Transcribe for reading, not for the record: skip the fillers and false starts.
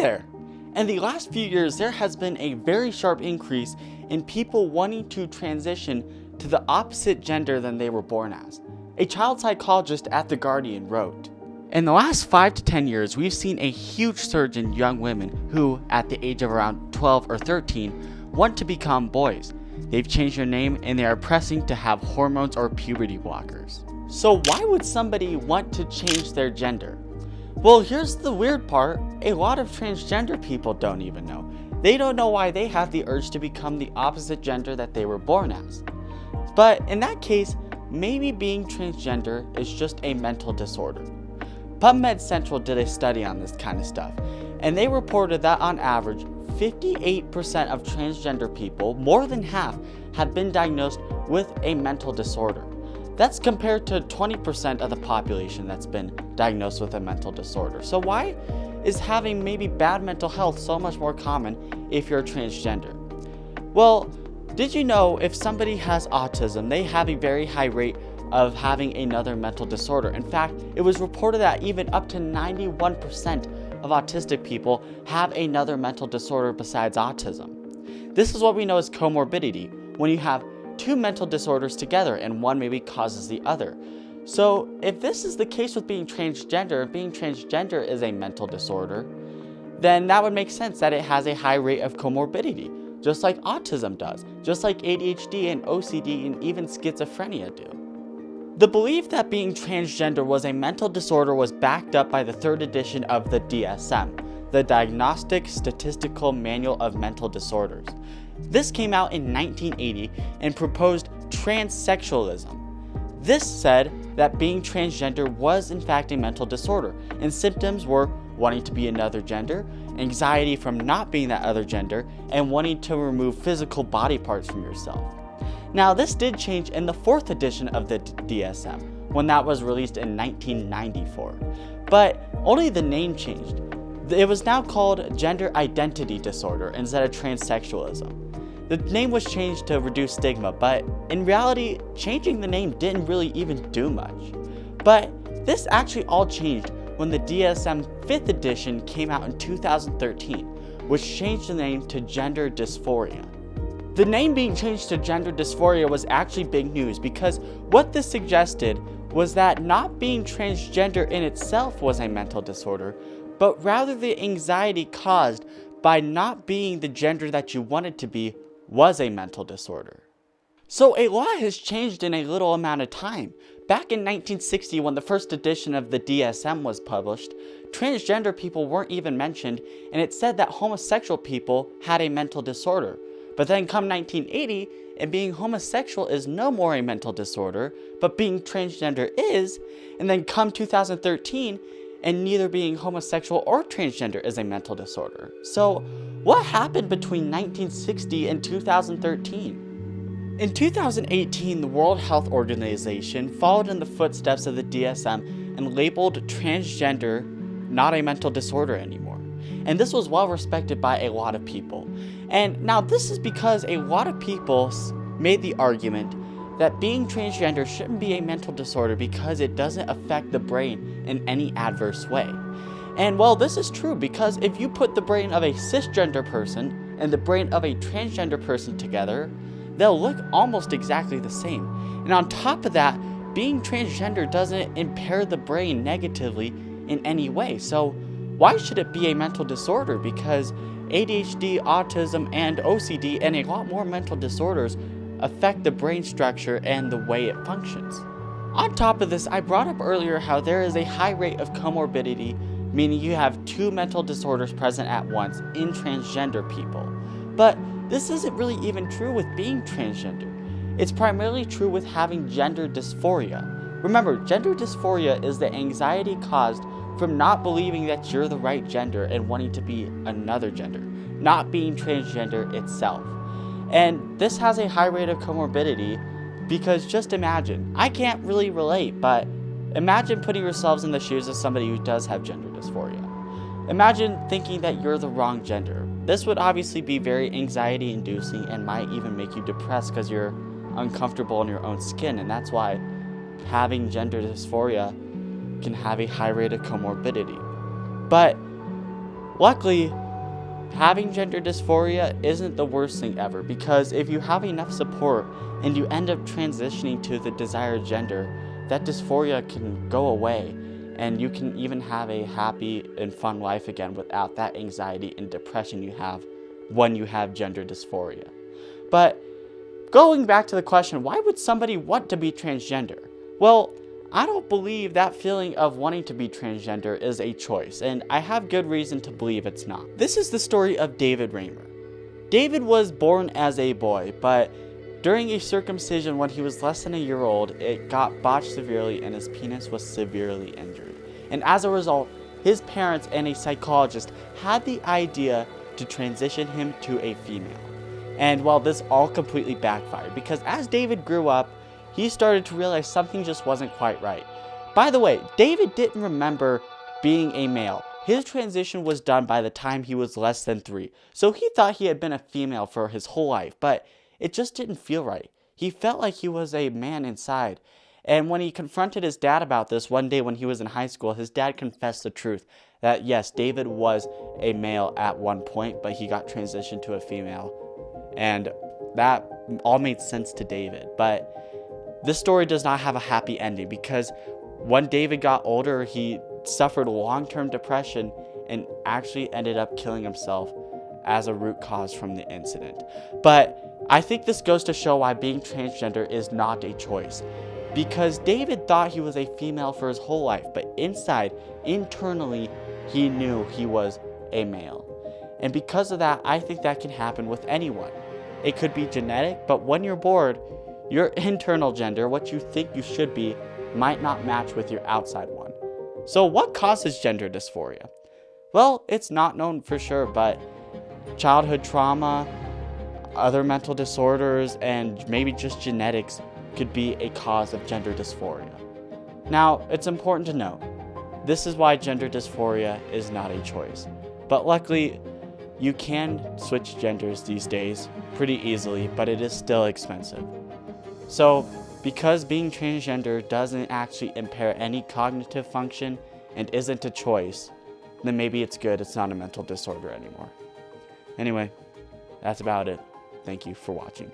there! In the last few years, there has been a very sharp increase in people wanting to transition to the opposite gender than they were born as. A child psychologist at The Guardian wrote, "In the last 5 to 10 years, we've seen a huge surge in young women who, at the age of around 12 or 13, want to become boys. They've changed their name and they are pressing to have hormones or puberty blockers." So why would somebody want to change their gender? Well, here's the weird part. A lot of transgender people don't even know. They don't know why they have the urge to become the opposite gender that they were born as. But in that case, maybe being transgender is just a mental disorder. PubMed Central did a study on this kind of stuff, and they reported that on average, 58% of transgender people, more than half, have been diagnosed with a mental disorder. That's compared to 20% of the population that's been diagnosed with a mental disorder. So why is having maybe bad mental health so much more common if you're transgender? Well, did you know if somebody has autism, they have a very high rate of having another mental disorder? In fact, it was reported that even up to 91% of autistic people have another mental disorder besides autism. This is what we know as comorbidity, when you have two mental disorders together and one maybe causes the other. So if this is the case with being transgender is a mental disorder, then that would make sense that it has a high rate of comorbidity, just like autism does, just like ADHD and OCD and even schizophrenia do. The belief that being transgender was a mental disorder was backed up by the third edition of the DSM, the Diagnostic Statistical Manual of Mental Disorders. This came out in 1980 and proposed transsexualism. This said that being transgender was in fact a mental disorder, and symptoms were wanting to be another gender, anxiety from not being that other gender, and wanting to remove physical body parts from yourself. Now, this did change in the fourth edition of the DSM, when that was released in 1994. But only the name changed. It was now called gender identity disorder instead of transsexualism. The name was changed to reduce stigma, but in reality, changing the name didn't really even do much. But this actually all changed when the DSM 5th edition came out in 2013, which changed the name to gender dysphoria. The name being changed to gender dysphoria was actually big news because what this suggested was that not being transgender in itself was a mental disorder, but rather the anxiety caused by not being the gender that you wanted to be was a mental disorder. So a lot has changed in a little amount of time. Back in 1960, when the first edition of the DSM was published, transgender people weren't even mentioned, and it said that homosexual people had a mental disorder. But then come 1980, and being homosexual is no more a mental disorder, but being transgender is, and then come 2013, and neither being homosexual or transgender is a mental disorder. So what happened between 1960 and 2013? In 2018, the World Health Organization followed in the footsteps of the DSM and labeled transgender not a mental disorder anymore. And this was well respected by a lot of people. And now this is because a lot of people made the argument that being transgender shouldn't be a mental disorder because it doesn't affect the brain in any adverse way. And well, this is true because if you put the brain of a cisgender person and the brain of a transgender person together, they'll look almost exactly the same. And on top of that, being transgender doesn't impair the brain negatively in any way. So why should it be a mental disorder? Because ADHD, autism, and OCD, and a lot more mental disorders affect the brain structure and the way it functions. On top of this, I brought up earlier how there is a high rate of comorbidity, meaning you have two mental disorders present at once in transgender people. But this isn't really even true with being transgender. It's primarily true with having gender dysphoria. Remember, gender dysphoria is the anxiety caused from not believing that you're the right gender and wanting to be another gender, not being transgender itself. And this has a high rate of comorbidity because just imagine, I can't really relate, but imagine putting yourselves in the shoes of somebody who does have gender dysphoria. Imagine thinking that you're the wrong gender. This would obviously be very anxiety inducing and might even make you depressed because you're uncomfortable in your own skin, and that's why having gender dysphoria can have a high rate of comorbidity. But Luckily, having gender dysphoria isn't the worst thing ever, because if you have enough support and you end up transitioning to the desired gender, that dysphoria can go away and you can even have a happy and fun life again without that anxiety and depression you have when you have gender dysphoria. But going back to the question, why would somebody want to be transgender? Well, I don't believe that feeling of wanting to be transgender is a choice, and I have good reason to believe it's not. This is the story of David Reimer. David was born as a boy, but during a circumcision when he was less than a year old, it got botched severely and his penis was severely injured. And as a result, his parents and a psychologist had the idea to transition him to a female. And well, this all completely backfired, because as David grew up, he started to realize something just wasn't quite right. By the way, David didn't remember being a male. His transition was done by the time he was less than 3. So he thought he had been a female for his whole life, but it just didn't feel right. He felt like he was a man inside. And when he confronted his dad about this one day when he was in high school, his dad confessed the truth that yes, David was a male at one point, but he got transitioned to a female. And that all made sense to David. But this story does not have a happy ending, because when David got older, he suffered long-term depression and actually ended up killing himself as a root cause from the incident. But I think this goes to show why being transgender is not a choice, because David thought he was a female for his whole life, but internally, he knew he was a male. And because of that, I think that can happen with anyone. It could be genetic, but when you're born, your internal gender, what you think you should be, might not match with your outside one. So what causes gender dysphoria? Well, it's not known for sure, but childhood trauma, other mental disorders, and maybe just genetics could be a cause of gender dysphoria. Now, it's important to note, this is why gender dysphoria is not a choice. But luckily, you can switch genders these days pretty easily, but it is still expensive. So, because being transgender doesn't actually impair any cognitive function and isn't a choice, then maybe it's good it's not a mental disorder anymore. Anyway, that's about it. Thank you for watching.